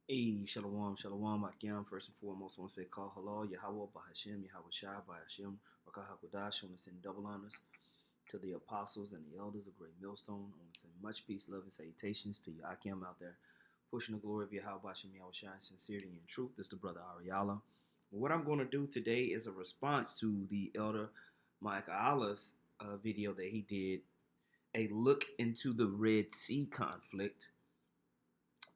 Hey, shalom, shalom, Akim. First and foremost, I want to say call hello, Yahweh, Bahashem, Yahweh Shai, Bahashem, Rakahakodash. I want to send double honors to the apostles and the elders of Great Millstone. I want to send much peace, love, and salutations to your Akim out there, pushing the glory of Yahweh, Bahashem, Yahweh Shai, sincerity and truth. This is the brother Ariala. What I'm going to do today is a response to the elder Mike Allah's video that he did, a look into the Red Sea conflict.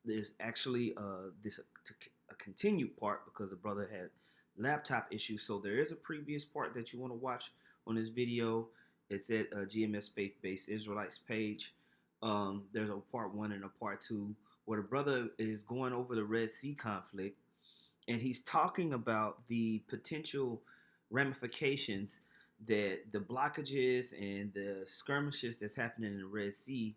There's actually a continued part because the brother had laptop issues. So there is a previous part that you want to watch on this video. It's at GMS Faith Based Israelites page. There's a part one and a part two where the brother is going over the Red Sea conflict, and he's talking about the potential ramifications that the blockages and the skirmishes that's happening in the Red Sea,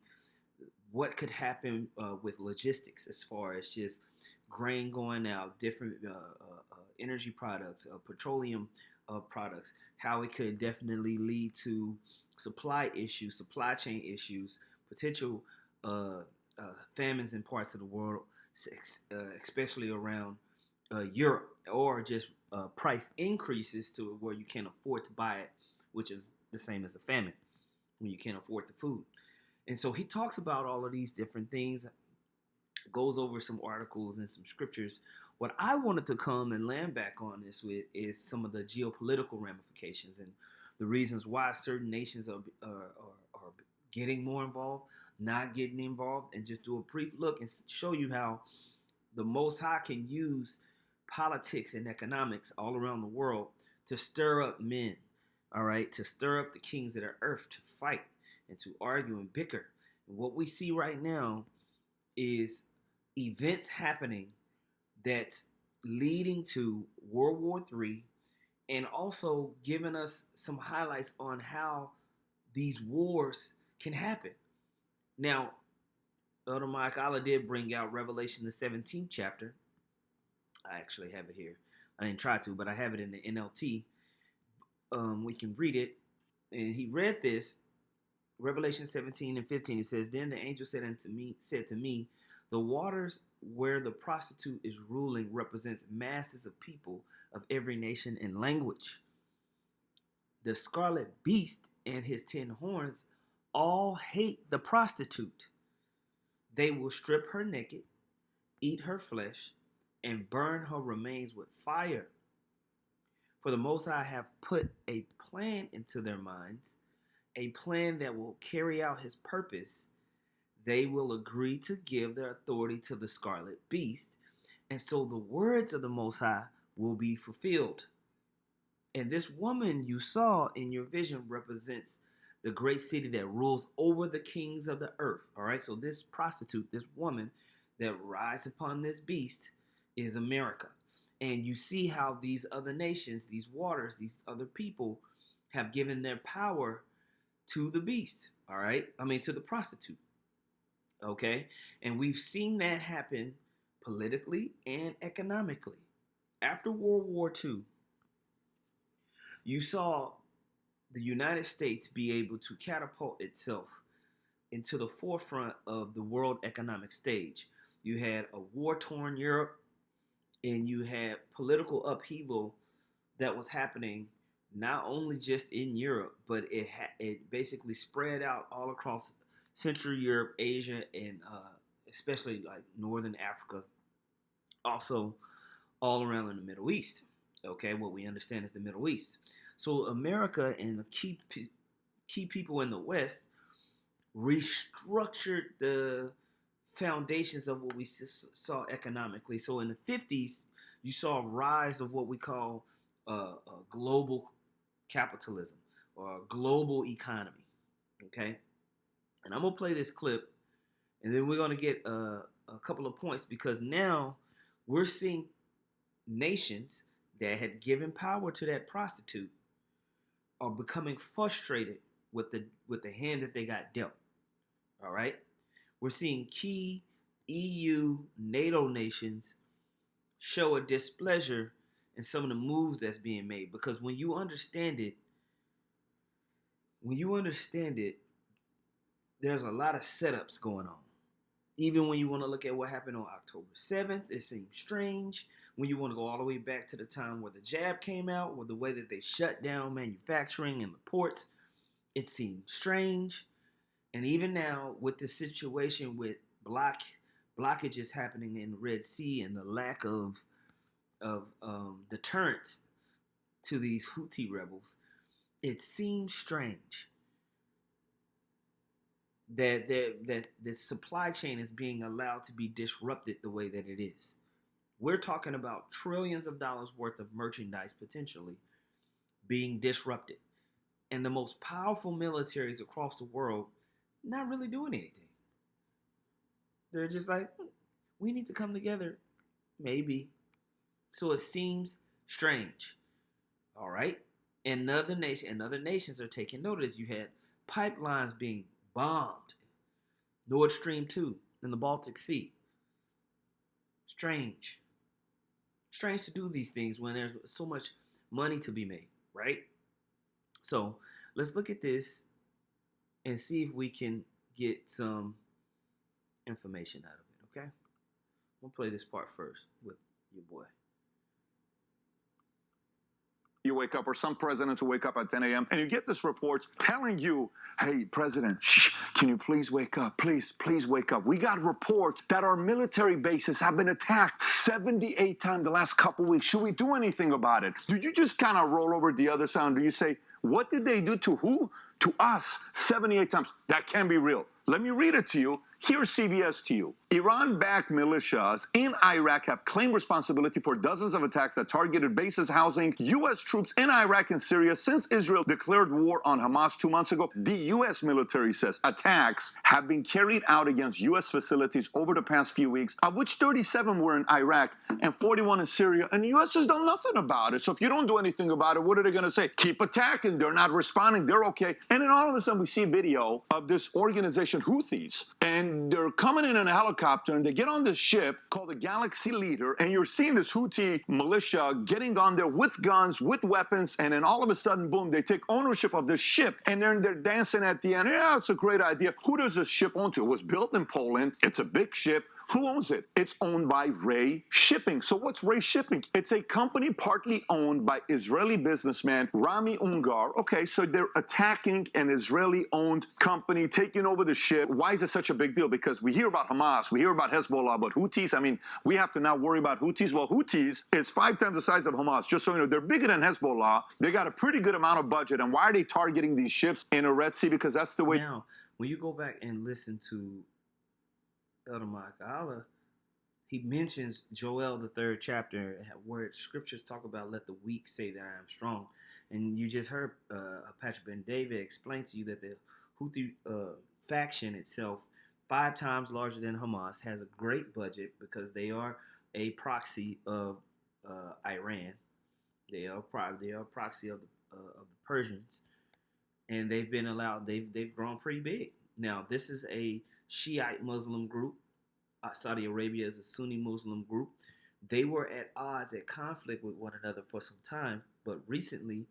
what could happen with logistics as far as just grain going out, different energy products, petroleum products, how it could definitely lead to supply issues, supply chain issues, potential uh, famines in parts of the world, especially around Europe, or just price increases to where you can't afford to buy it, which is the same as a famine when you can't afford the food. And so he talks about all of these different things, goes over some articles and some scriptures. What I wanted to come and land back on this with is some of the geopolitical ramifications and the reasons why certain nations are getting more involved, not getting involved, and just do a brief look and show you how the Most High can use politics and economics all around the world to stir up men, all right, to stir up the kings of the earth to fight and to argue and bicker. And what we see right now is events happening that's leading to World War III, and also giving us some highlights on how these wars can happen. Now, Elder Mike Allah did bring out Revelation the 17th chapter. I actually have it here. I didn't try to, but I have it in the NLT. We can read it. And he read this, Revelation 17 and 15. It says, "Then the angel said to me, the waters where the prostitute is ruling represents masses of people of every nation and language. The scarlet beast and his 10 horns all hate the prostitute. They will strip her naked, eat her flesh, and burn her remains with fire. For the Most High have put a plan into their minds, a plan that will carry out his purpose. They will agree to give their authority to the scarlet beast, and so the words of the Most High will be fulfilled." And this woman you saw in your vision represents the great city that rules over the kings of the earth. All right, so this prostitute, this woman that rides upon this beast, is America. And you see how these other nations, these waters, these other people have given their power to the beast. All right, to the prostitute. Okay, and we've seen that happen politically and economically. After World War II, you saw the United States be able to catapult itself into the forefront of the world economic stage. You had a war-torn Europe, and you had political upheaval that was happening not only just in Europe, but it basically spread out all across Central Europe, Asia, and especially like Northern Africa, also all around in the Middle East. Okay, what we understand is the Middle East. So America and the key people in the West restructured the foundations of what we saw economically. So in the 50s, you saw a rise of what we call global capitalism or global economy. Okay, and I'm gonna play this clip, and then we're gonna get a couple of points, because now we're seeing nations that had given power to that prostitute are becoming frustrated with the hand that they got dealt. All right, we're seeing key EU, NATO nations show a displeasure in some of the moves that's being made, because when you understand it, there's a lot of setups going on. Even when you want to look at what happened on October 7th, it seems strange. When you want to go all the way back to the time where the jab came out, or the way that they shut down manufacturing in the ports, it seems strange. And even now, with the situation with blockages happening in the Red Sea and the lack of deterrence to these Houthi rebels, it seems strange that the supply chain is being allowed to be disrupted the way that it is. We're talking about trillions of dollars worth of merchandise potentially being disrupted. And the most powerful militaries across the world not really doing anything. They're just like, we need to come together. Maybe. So it seems strange. All right? And other nations are taking notice. You had pipelines being bombed. Nord Stream 2 in the Baltic Sea. Strange. Strange to do these things when there's so much money to be made, right? So let's look at this and see if we can get some information out of it, okay? We'll play this part first with your boy. You wake up, or some presidents will wake up at 10 a.m. and you get this report telling you, hey, president, shh, can you please wake up? Please wake up. We got reports that our military bases have been attacked 78 times the last couple weeks. Should we do anything about it? Do you just kind of roll over the other side? Do you say, what did they do to who? To us 78 times. That can't be real. Let me read it to you. Here's CBS to you. Iran-backed militias in Iraq have claimed responsibility for dozens of attacks that targeted bases housing U.S. troops in Iraq and Syria since Israel declared war on Hamas 2 months ago. The U.S. military says attacks have been carried out against U.S. facilities over the past few weeks, of which 37 were in Iraq and 41 in Syria, and the U.S. has done nothing about it. So if you don't do anything about it, what are they going to say? Keep attacking. They're not responding. They're okay. And then all of a sudden we see video of this organization, Houthis, and they're coming in a helicopter and they get on this ship called the Galaxy Leader, and you're seeing this Houthi militia getting on there with guns, with weapons, and then all of a sudden, boom, they take ownership of this ship, and then they're dancing at the end. Yeah, it's a great idea. Who does this ship own to? It was built in Poland. It's a big ship. Who owns it? It's owned by Ray Shipping. So what's Ray Shipping? It's a company partly owned by Israeli businessman Rami Ungar. Okay, so they're attacking an Israeli-owned company, taking over the ship. Why is it such a big deal? Because we hear about Hamas, we hear about Hezbollah, but Houthis, I mean, we have to now worry about Houthis. Well, Houthis is 5 times the size of Hamas. Just so you know, they're bigger than Hezbollah. They got a pretty good amount of budget. And why are they targeting these ships in the Red Sea? Because that's the way. Now, when you go back and listen to Elder Ma'akala, he mentions Joel, the 3rd chapter, where scriptures talk about let the weak say that I am strong. And you just heard Patrick Ben David explain to you that the Houthi faction itself, 5 times larger than Hamas, has a great budget because they are a proxy of Iran. They are a proxy of the Persians, and they've been allowed. They've grown pretty big. Now, this is a Shiite Muslim group. Saudi Arabia is a Sunni Muslim group. They were at odds, at conflict with one another for some time. But recently,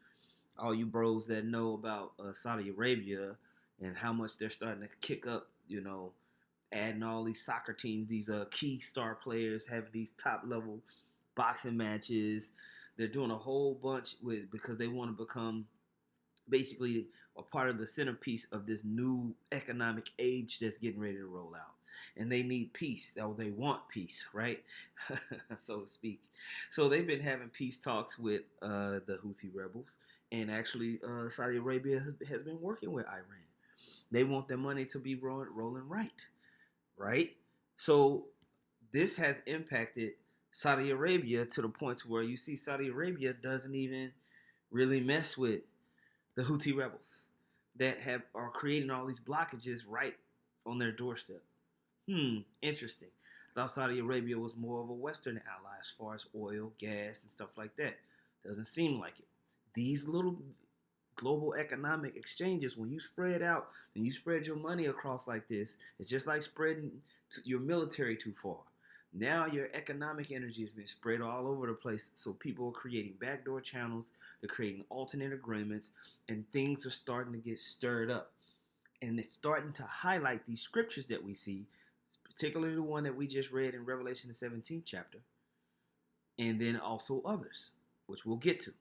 all you bros that know about Saudi Arabia and how much they're starting to kick up, you know, adding all these soccer teams, these key star players, having these top level boxing matches. They're doing a whole bunch because they want to become basically a part of the centerpiece of this new economic age that's getting ready to roll out. And they need peace, or they want peace, right? So to speak. So they've been having peace talks with the Houthi rebels, and actually Saudi Arabia has been working with Iran. They want their money to be rolling right? So this has impacted Saudi Arabia to the point where you see Saudi Arabia doesn't even really mess with the Houthi rebels that are creating all these blockages right on their doorstep. Interesting. I thought Saudi Arabia was more of a Western ally as far as oil, gas, and stuff like that. Doesn't seem like it. These little global economic exchanges, when you spread out and you spread your money across like this, it's just like spreading your military too far. Now your economic energy has been spread all over the place, so people are creating backdoor channels, they're creating alternate agreements, and things are starting to get stirred up. And it's starting to highlight these scriptures that we see, particularly the one that we just read in Revelation the 17th chapter, and then also others, which we'll get to.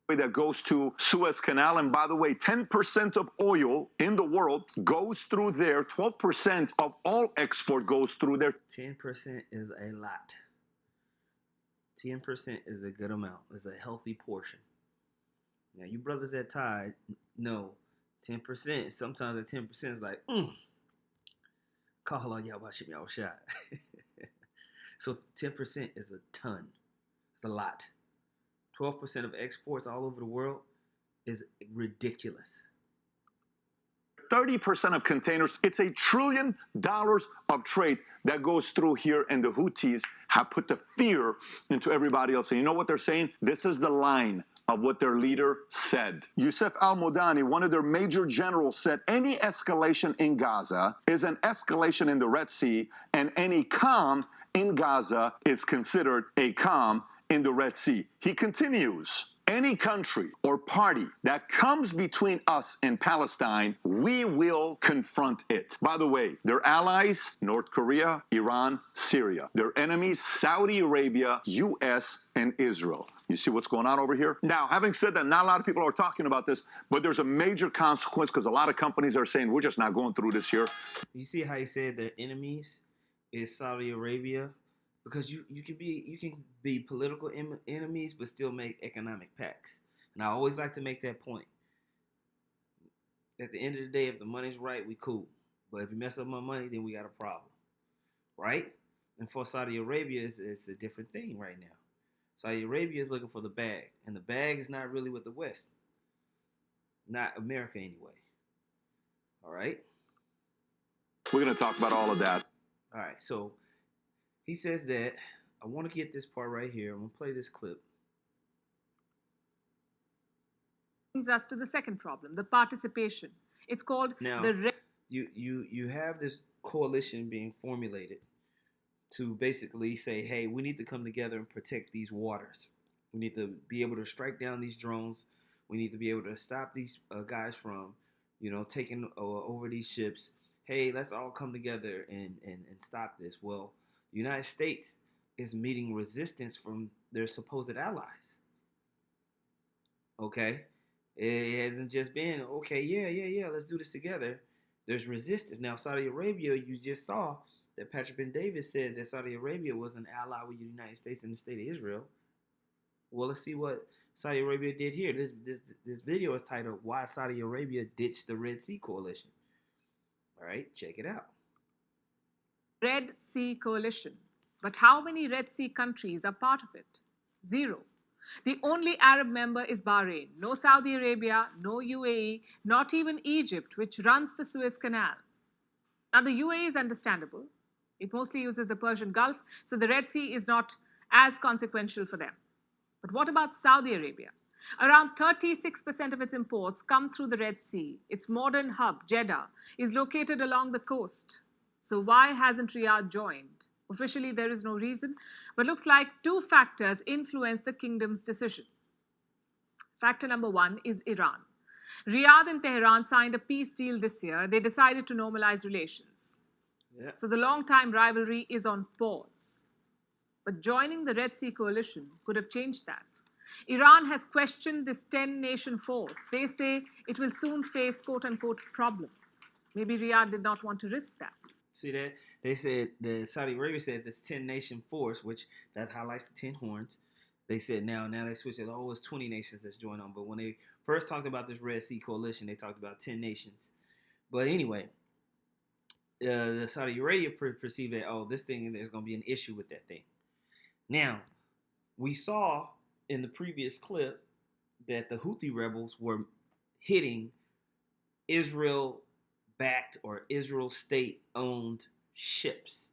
That goes to Suez Canal. And by the way, 10% of oil in the world goes through there. 12% of all export goes through there. 10% is a lot. 10% is a good amount. It's a healthy portion. Now, you brothers at Tide know 10%. Sometimes that 10% is like, call on y'all watching me all shot. So 10% is a ton. It's a lot. 12% of exports all over the world is ridiculous. 30% of containers, it's $1 trillion of trade that goes through here, and the Houthis have put the fear into everybody else. And you know what they're saying? This is the line of what their leader said. Youssef al-Modani, one of their major generals, said any escalation in Gaza is an escalation in the Red Sea, and any calm in Gaza is considered a calm in the Red Sea. He continues, any country or party that comes between us and Palestine, we will confront it. By the way, their allies, North Korea, Iran, Syria. Their enemies, Saudi Arabia, US, and Israel. You see what's going on over here? Now, having said that, not a lot of people are talking about this, but there's a major consequence because a lot of companies are saying, we're just not going through this here. You see how he said their enemies is Saudi Arabia? Because you can be political enemies, but still make economic pacts. And I always like to make that point. At the end of the day, if the money's right, we cool. But if you mess up my money, then we got a problem, right? And for Saudi Arabia, it's a different thing right now. Saudi Arabia is looking for the bag, and the bag is not really with the West, not America anyway. All right. We're going to talk about all of that. All right. So he says that, I want to get this part right here. I'm going to play this clip. Brings us to the second problem, the participation. It's called now, you have this coalition being formulated to basically say, hey, we need to come together and protect these waters. We need to be able to strike down these drones. We need to be able to stop these guys from, taking over these ships. Hey, let's all come together and stop this. Well, the United States is meeting resistance from their supposed allies. Okay? It hasn't just been, okay, yeah, let's do this together. There's resistance. Now, Saudi Arabia, you just saw that Patrick Ben David said that Saudi Arabia was an ally with the United States and the state of Israel. Well, let's see what Saudi Arabia did here. This video is titled, Why Saudi Arabia Ditched the Red Sea Coalition. All right, check it out. Red Sea Coalition. But how many Red Sea countries are part of it? 0. The only Arab member is Bahrain. No Saudi Arabia, no UAE, not even Egypt, which runs the Suez Canal. Now, the UAE is understandable. It mostly uses the Persian Gulf, so the Red Sea is not as consequential for them. But what about Saudi Arabia? Around 36% of its imports come through the Red Sea. Its modern hub, Jeddah, is located along the coast. So why hasn't Riyadh joined? Officially, there is no reason, but looks like 2 factors influence the kingdom's decision. Factor number 1 is Iran. Riyadh and Tehran signed a peace deal this year. They decided to normalize relations. Yeah. So the long-time rivalry is on pause. But joining the Red Sea Coalition could have changed that. Iran has questioned this 10-nation force. They say it will soon face quote-unquote problems. Maybe Riyadh did not want to risk that. See that? They said, the Saudi Arabia said this 10-nation force, which that highlights the 10 horns. They said now they switched it. Oh, it's 20 nations that's joined on. But when they first talked about this Red Sea Coalition, they talked about 10 nations. But anyway, the Saudi Arabia perceived that, this thing, there's going to be an issue with that thing. Now, we saw in the previous clip that the Houthi rebels were hitting Israel-backed or Israel state-owned ships.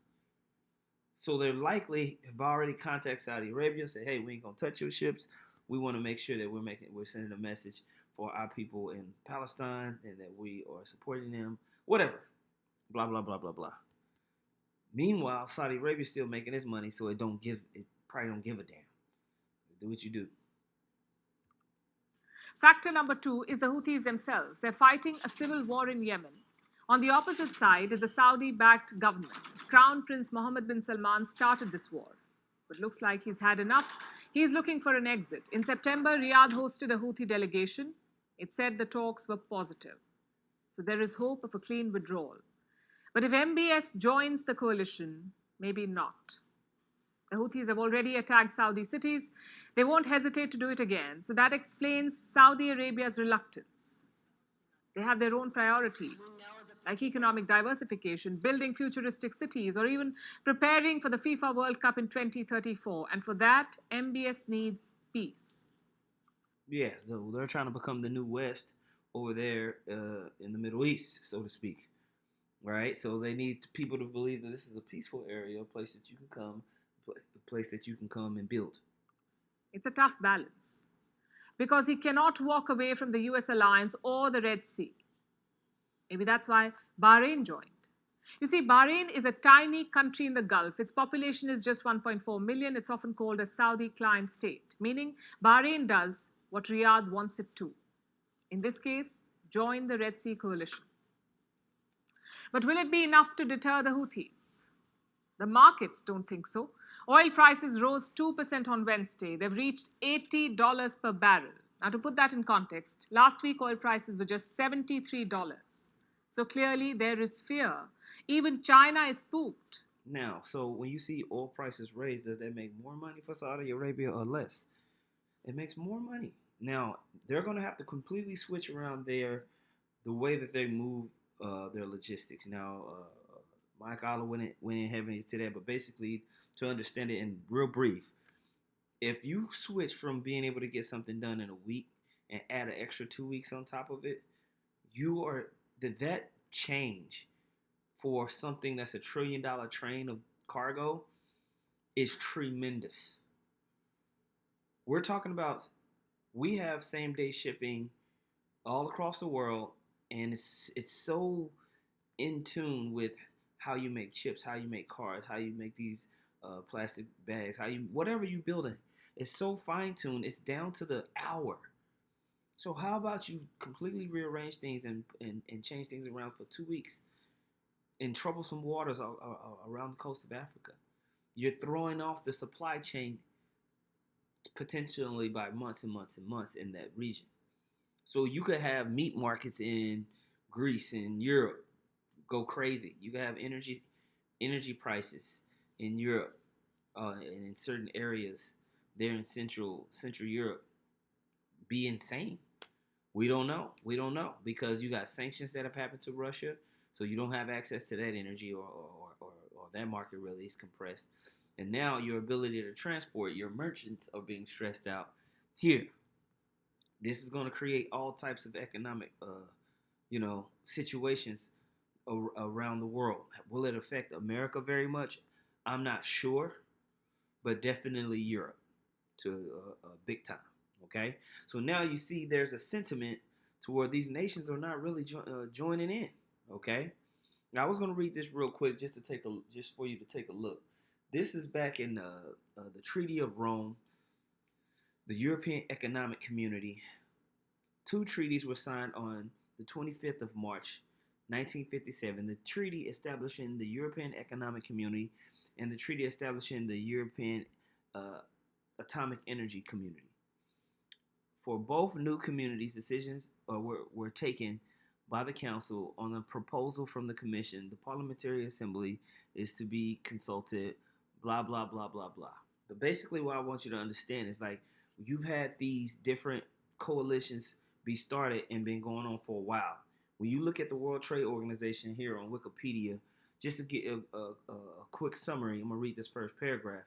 So they're likely have already contacted Saudi Arabia and say, hey, we ain't going to touch your ships. We want to make sure that we're sending a message for our people in Palestine and that we are supporting them, whatever. Blah, blah, blah, blah, blah. Meanwhile, Saudi Arabia is still making its money, so it probably don't give a damn. Do what you do. Factor number 2 is the Houthis themselves. They're fighting a civil war in Yemen. On the opposite side is a Saudi-backed government. Crown Prince Mohammed bin Salman started this war, but looks like he's had enough. He's looking for an exit. In September, Riyadh hosted a Houthi delegation. It said the talks were positive. So there is hope of a clean withdrawal. But if MBS joins the coalition, maybe not. The Houthis have already attacked Saudi cities. They won't hesitate to do it again. So that explains Saudi Arabia's reluctance. They have their own priorities, like economic diversification, building futuristic cities, or even preparing for the FIFA World Cup in 2034. And for that, MBS needs peace. Yeah, so they're trying to become the new West over there in the Middle East, so to speak. Right? So they need people to believe that this is a peaceful area, a place that you can come, a place that you can come and build. It's a tough balance because he cannot walk away from the US alliance or the Red Sea. Maybe that's why Bahrain joined. You see, Bahrain is a tiny country in the Gulf. Its population is just 1.4 million. It's often called a Saudi client state, meaning Bahrain does what Riyadh wants it to. In this case, join the Red Sea coalition. But will it be enough to deter the Houthis? The markets don't think so. Oil prices rose 2% on Wednesday. They've reached $80 per barrel. Now, to put that in context, last week oil prices were just $73. So clearly there is fear. Even China is spooked. Now, so when you see oil prices raised, does that make more money for Saudi Arabia or less? It makes more money. Now, they're going to have to completely switch around the way that they move their logistics. Now, Mike Algo went in heavily to that, but basically, to understand it in real brief, if you switch from being able to get something done in a week and add an extra 2 weeks on top of it, that change for something that's $1 trillion train of cargo is tremendous. We're talking about, we have same day shipping all across the world, and it's so in tune with how you make chips, how you make cars, how you make these plastic bags, whatever you building. It's so fine tuned. It's down to the hour. So how about you completely rearrange things and change things around for 2 weeks in troublesome waters around the coast of Africa? You're throwing off the supply chain potentially by months and months and months in that region. So you could have meat markets in Greece and Europe go crazy. You could have energy prices in Europe and in certain areas there in Central Europe be insane. We don't know because you got sanctions that have happened to Russia, so you don't have access to that energy or that market really is compressed. And now your ability to transport your merchants are being stressed out here. This is going to create all types of economic, situations around the world. Will it affect America very much? I'm not sure, but definitely Europe to a big time. Okay, so now you see there's a sentiment to where these nations are not really joining in. Okay, now I was going to read this real quick just for you to take a look. This is back in the Treaty of Rome, the European Economic Community. 2 treaties were signed on the 25th of March, 1957. The treaty establishing the European Economic Community and the treaty establishing the European Atomic Energy Community. For both new communities, decisions were taken by the Council on a proposal from the Commission. The Parliamentary Assembly is to be consulted, blah, blah, blah, blah, blah. But basically what I want you to understand is like you've had these different coalitions be started and been going on for a while. When you look at the World Trade Organization here on Wikipedia, just to get a quick summary, I'm going to read this first paragraph.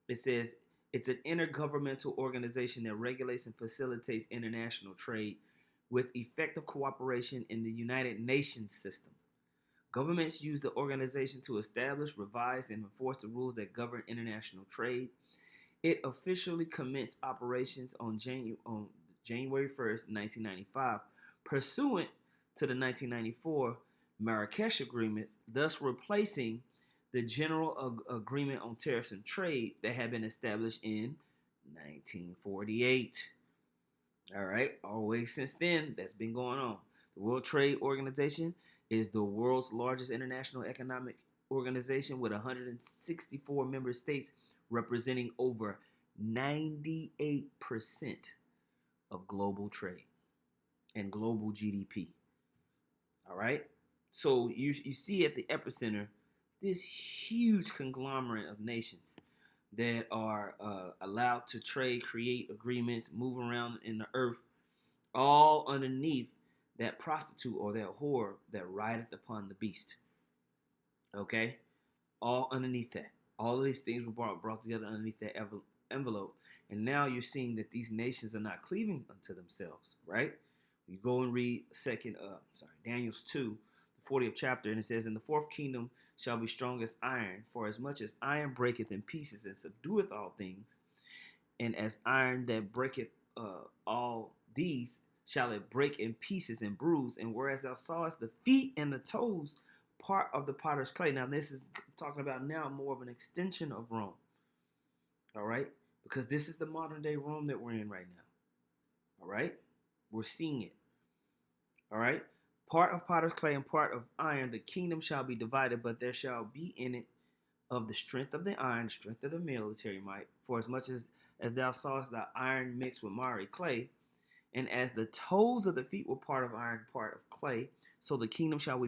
It says, it's an intergovernmental organization that regulates and facilitates international trade with effective cooperation in the United Nations system. Governments use the organization to establish, revise, and enforce the rules that govern international trade. It officially commenced operations on January 1st, 1995, pursuant to the 1994 Marrakesh Agreement, thus replacing the General Agreement on Tariffs and Trade that had been established in 1948. All right, always since then, that's been going on. The World Trade Organization is the world's largest international economic organization with 164 member states representing over 98% of global trade and global GDP. All right? So you see at the epicenter this huge conglomerate of nations that are allowed to trade, create agreements, move around in the earth, all underneath that prostitute or that whore that rideth upon the beast. Okay? All underneath that. All of these things were brought together underneath that envelope. And now you're seeing that these nations are not cleaving unto themselves, right? You go and read Daniel's 2, the 40th chapter, and it says, "And the fourth kingdom shall be strong as iron, for as much as iron breaketh in pieces and subdueth all things, and as iron that breaketh all these, shall it break in pieces and bruise. And whereas thou sawest the feet and the toes part of the potter's clay." Now this is talking about now more of an extension of Rome. All right? Because this is the modern day Rome that we're in right now. All right? We're seeing it. All right? Part of potter's clay and part of iron, the kingdom shall be divided, but there shall be in it of the strength of the iron, strength of the military might. For as much as thou sawest the iron mixed with miry clay, and as the toes of the feet were part of iron, part of clay, so the kingdom shall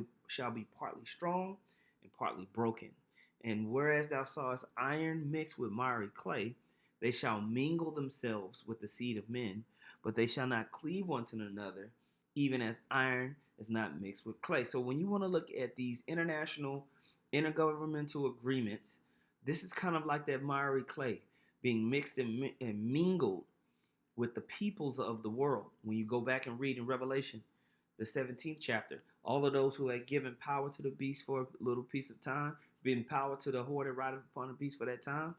be partly strong and partly broken. And whereas thou sawest iron mixed with miry clay, they shall mingle themselves with the seed of men, but they shall not cleave one to another, even as iron is not mixed with clay. So when you want to look at these international intergovernmental agreements, this is kind of like that miry clay being mixed and mingled with the peoples of the world. When you go back and read in Revelation, the 17th chapter, all of those who had given power to the beast for a little piece of time, given power to the whore that rideth upon the beast for that time,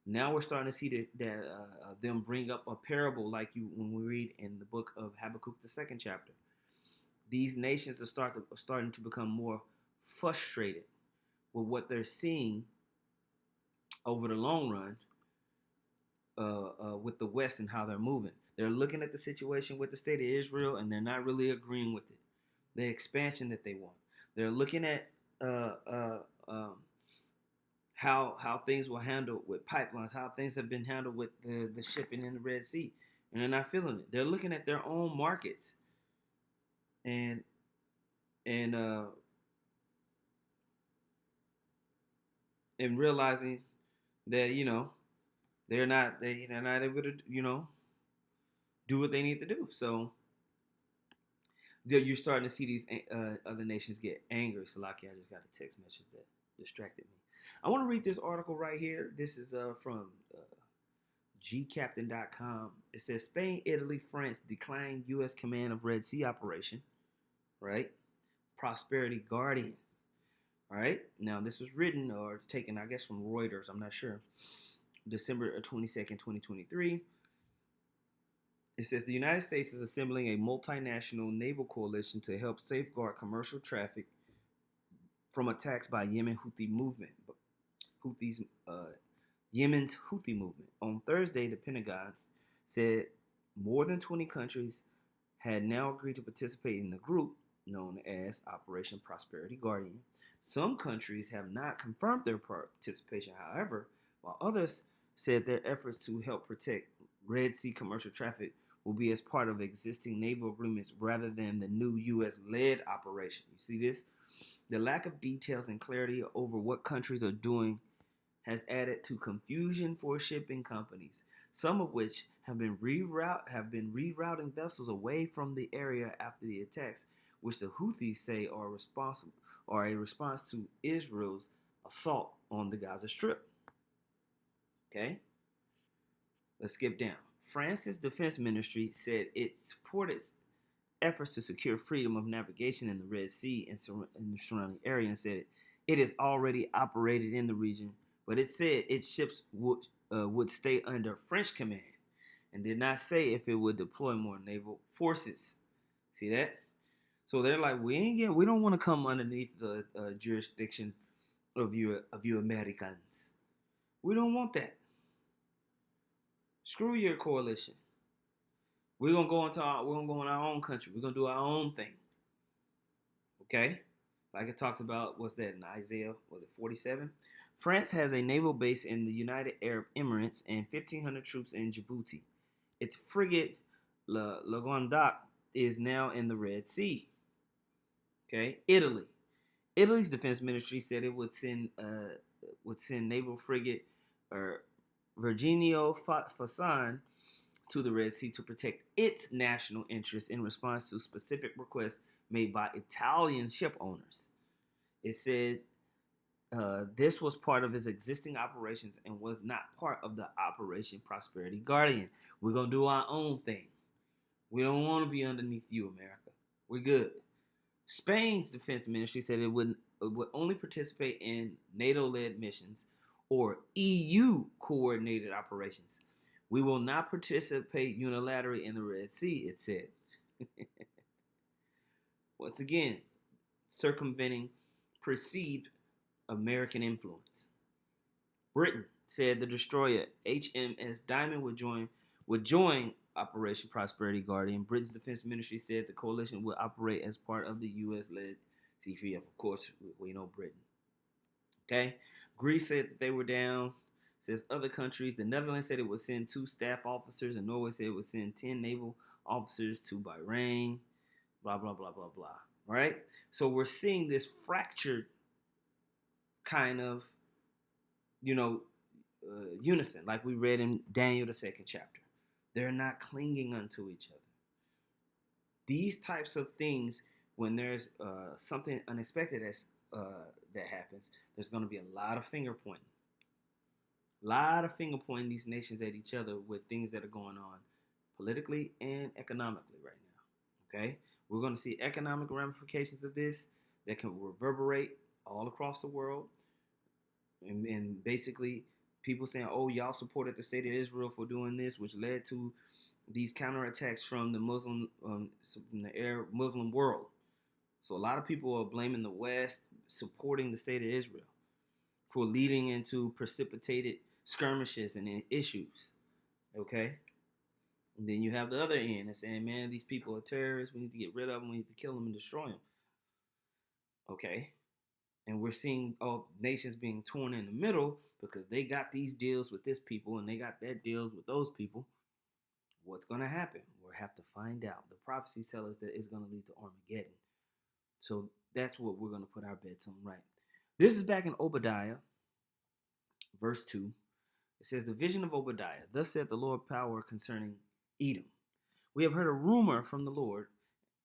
now we're starting to see that them bring up a parable like when we read in the book of Habakkuk, the 2nd chapter. These nations are starting to become more frustrated with what they're seeing over the long run with the West and how they're moving. They're looking at the situation with the state of Israel and they're not really agreeing with it. The expansion that they want. They're looking at how things were handled with pipelines, how things have been handled with the shipping in the Red Sea, and they're not feeling it. They're looking at their own markets and realizing that they're not able to do what they need to do. So you're starting to see these other nations get angry. Salaki, I just got a text message that distracted me. I want to read this article right here. This is from gcaptain.com. It says Spain, Italy, France decline U.S. command of Red Sea operation. Right? Prosperity Guardian. All right. Now this was written or taken, I guess, from Reuters. I'm not sure. December 22nd, 2023. It says the United States is assembling a multinational naval coalition to help safeguard commercial traffic from attacks by Yemen's Houthi movement. Yemen's Houthi movement. On Thursday, the Pentagon said more than 20 countries had now agreed to participate in the group known as Operation Prosperity Guardian. Some countries have not confirmed their participation, however, while others said their efforts to help protect Red Sea commercial traffic will be as part of existing naval agreements rather than the new U.S.-led operation. You see this? The lack of details and clarity over what countries are doing has added to confusion for shipping companies, some of which have been rerouting vessels away from the area after the attacks, which the Houthis say are a response to Israel's assault on the Gaza Strip. Okay? Let's skip down. France's defense ministry said it supported efforts to secure freedom of navigation in the Red Sea and the surrounding area, and said it is already operated in the region, but it said its ships would stay under French command and did not say if it would deploy more naval forces. See that? So they're like, we don't want to come underneath the jurisdiction of you Americans. We don't want that. Screw your coalition. We're gonna go in our own country. We're gonna do our own thing. Okay? Like it talks about, what's that in Isaiah, was it 47? France has a naval base in the United Arab Emirates and 1,500 troops in Djibouti. Its frigate, Le Gondak, is now in the Red Sea. Okay, Italy. Italy's defense ministry said it would send naval frigate or Virginio Fasan to the Red Sea to protect its national interests in response to specific requests made by Italian ship owners. It said this was part of its existing operations and was not part of the Operation Prosperity Guardian. We're going to do our own thing. We don't want to be underneath you, America. We're good. Spain's defense ministry said it would only participate in NATO-led missions or EU-coordinated operations. We will not participate unilaterally in the Red Sea, it said. Once again, circumventing perceived American influence. Britain said the destroyer HMS Diamond would join Operation Prosperity Guardian. Britain's defense ministry said the coalition would operate as part of the U.S.-led CFF. Of course, we know Britain. Okay? Greece said that they were down. Says other countries. The Netherlands said it would send 2 staff officers, and Norway said it would send 10 naval officers to Bahrain. Blah, blah, blah, blah, blah. Right? So we're seeing this fractured kind of, unison, like we read in Daniel, the 2nd chapter. They're not clinging unto each other. These types of things, when there's something unexpected that happens, there's going to be a lot of finger pointing. A lot of finger pointing these nations at each other with things that are going on politically and economically right now. Okay? We're going to see economic ramifications of this that can reverberate all across the world. And basically, people saying, oh, y'all supported the state of Israel for doing this, which led to these counterattacks from the Muslim world. So a lot of people are blaming the West supporting the state of Israel for leading into precipitated skirmishes and issues. Okay? And then you have the other end that's saying, man, these people are terrorists. We need to get rid of them. We need to kill them and destroy them. Okay? And we're seeing all nations being torn in the middle because they got these deals with this people and they got that deals with those people. What's going to happen? We'll have to find out. The prophecies tell us that it's going to lead to Armageddon. So that's what we're going to put our bets on, right? This is back in Obadiah, verse 2. It says, the vision of Obadiah. Thus said the Lord power concerning Edom. We have heard a rumor from the Lord,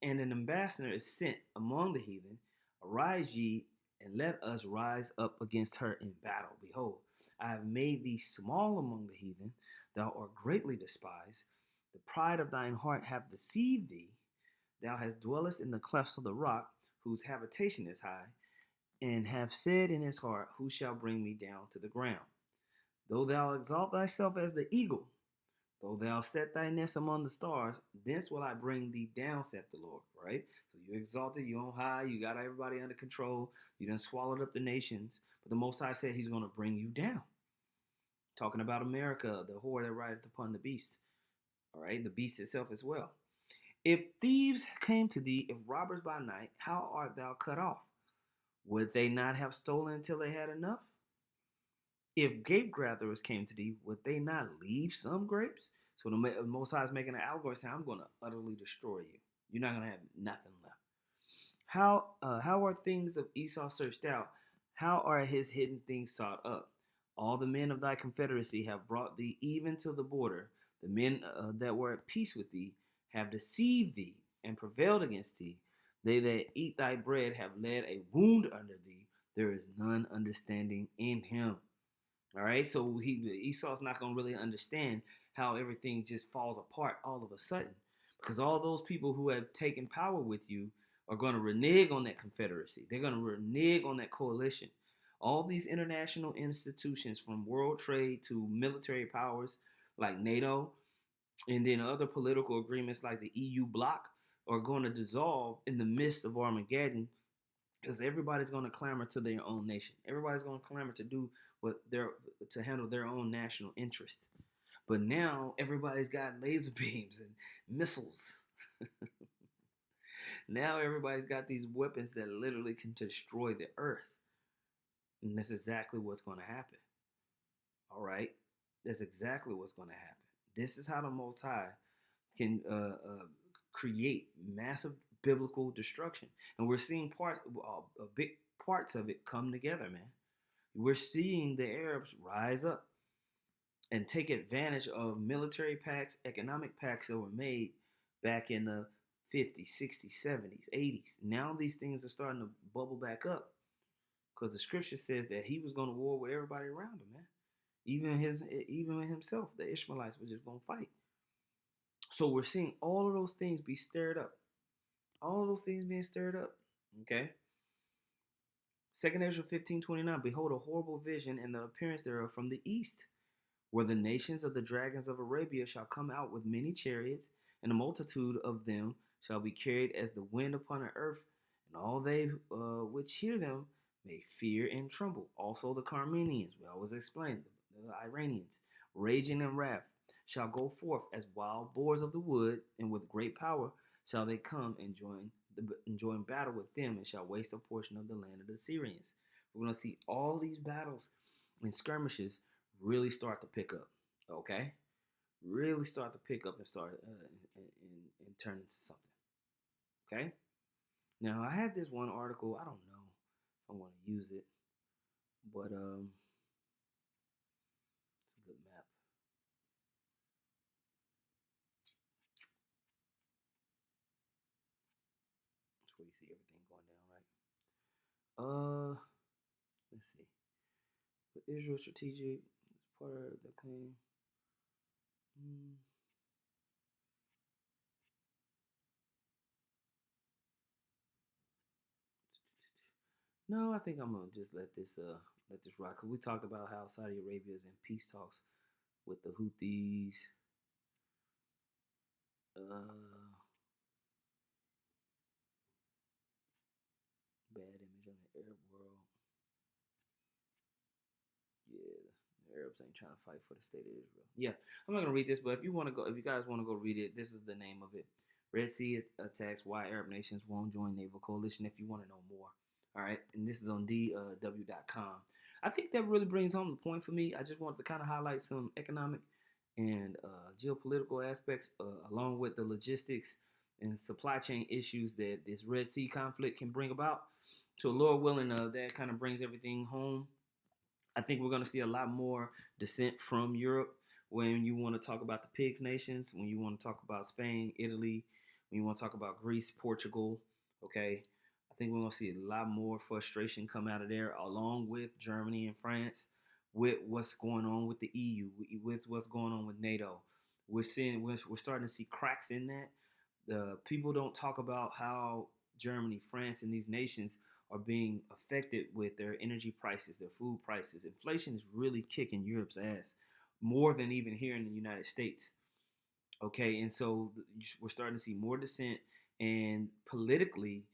and an ambassador is sent among the heathen. Arise ye, and let us rise up against her in battle. Behold, I have made thee small among the heathen. Thou art greatly despised. The pride of thine heart hath deceived thee. Thou hast dwellest in the clefts of the rock, whose habitation is high, and have said in his heart, who shall bring me down to the ground? Though thou exalt thyself as the eagle, though thou set thy nest among the stars, thence will I bring thee down, saith the Lord. Right? So you exalted, you on high, you got everybody under control, you done swallowed up the nations, but the Most High said he's going to bring you down. Talking about America, the whore that rideth upon the beast. All right, the beast itself as well. If thieves came to thee, if robbers by night, how art thou cut off? Would they not have stolen until they had enough? If grape gatherers came to thee, would they not leave some grapes? So the Most High is making an Algo saying, I'm going to utterly destroy you. You're not going to have nothing left. How are things of Esau searched out? How are his hidden things sought up? All the men of thy confederacy have brought thee even to the border. The men that were at peace with thee have deceived thee and prevailed against thee. They that eat thy bread have led a wound under thee. There is none understanding in him. All right, so Esau's not going to really understand how everything just falls apart all of a sudden, because all those people who have taken power with you are going to renege on that confederacy. They're going to renege on that coalition. All these international institutions, from world trade to military powers like NATO, and then other political agreements like the EU bloc, are going to dissolve in the midst of Armageddon, because everybody's going to clamor to their own nation. Everybody's going to clamor to do to handle their own national interest. But now everybody's got laser beams and missiles. Now everybody's got these weapons that literally can destroy the earth. And that's exactly what's going to happen. All right? That's exactly what's going to happen. This is how the Most High can create massive biblical destruction. And we're seeing big parts of it come together, man. We're seeing the Arabs rise up and take advantage of military pacts, economic pacts that were made back in the 50s, 60s, 70s, 80s. Now these things are starting to bubble back up because the scripture says that he was going to war with everybody around him, man. Even himself, the Ishmaelites was just going to fight. So we're seeing all of those things be stirred up. All of those things being stirred up. Okay. 2nd Ezra 15:29. Behold, a horrible vision and the appearance thereof from the east, where the nations of the dragons of Arabia shall come out with many chariots, and a multitude of them shall be carried as the wind upon the earth, and all they which hear them may fear and tremble. Also the Carmenians, we always explain, the Iranians, raging in wrath, shall go forth as wild boars of the wood, and with great power shall they come and join battle with them, and shall waste a portion of the land of the Syrians. We're going to see all these battles and skirmishes really start to pick up, okay? Really start to pick up and start and turn into something, okay? Now, I had this one article. I don't know if I want to use it, but it's a good map. That's where you see everything going down, right? Let's see. But Israel strategic part of the claim. No, I think I'm gonna just let this rock. Cause we talked about how Saudi Arabia is in peace talks with the Houthis. Bad image on the Arab world. Yeah, the Arabs ain't trying to fight for the state of Israel. Yeah, I'm not gonna read this, but if you guys want to go read it, this is the name of it. Red Sea attacks: why Arab nations won't join naval coalition. If you want to know more, all right. And this is on WW3. I think that really brings home the point for me. I just wanted to kind of highlight some economic and geopolitical aspects, along with the logistics and supply chain issues that this Red Sea conflict can bring about. So, Lord willing, that kind of brings everything home. I think we're going to see a lot more dissent from Europe when you want to talk about the pigs nations, when you want to talk about Spain, Italy, when you want to talk about Greece, Portugal, okay? I think we're going to see a lot more frustration come out of there, along with Germany and France, with what's going on with the EU, with what's going on with NATO. We're starting to see cracks in that. The people don't talk about how Germany, France, and these nations are being affected with their energy prices, their food prices. Inflation is really kicking Europe's ass more than even here in the United States. Okay, and so we're starting to see more dissent, and politically,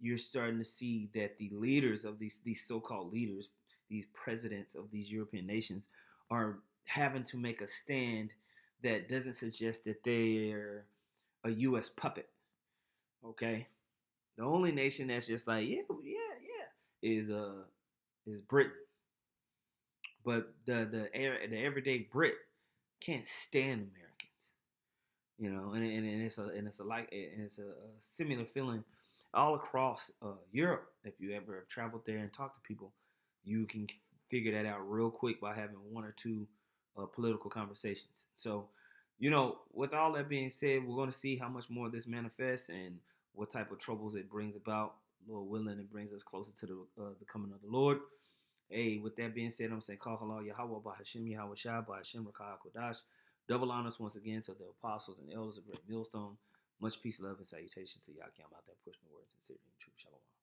you're starting to see that the leaders of these so-called leaders, these presidents of these European nations, are having to make a stand that doesn't suggest that they're a U.S. puppet. Okay, the only nation that's just like yeah is Britain, but the everyday Brit can't stand Americans, you know, and it's a similar feeling all across Europe. If you ever have traveled there and talked to people, you can figure that out real quick by having one or two political conversations. So, you know, with all that being said, we're going to see how much more this manifests and what type of troubles it brings about. Lord willing, it brings us closer to the coming of the Lord. Hey, with that being said, I'm saying, Call Halal Yahweh by Hashem Yahweh Shai by Hashem Rakah Kodash. Double honors once again to the apostles and elders of Great Millstone. Much peace, love, and salutations to y'all. I'm out there pushing the words in sincerity and truth. Shalom.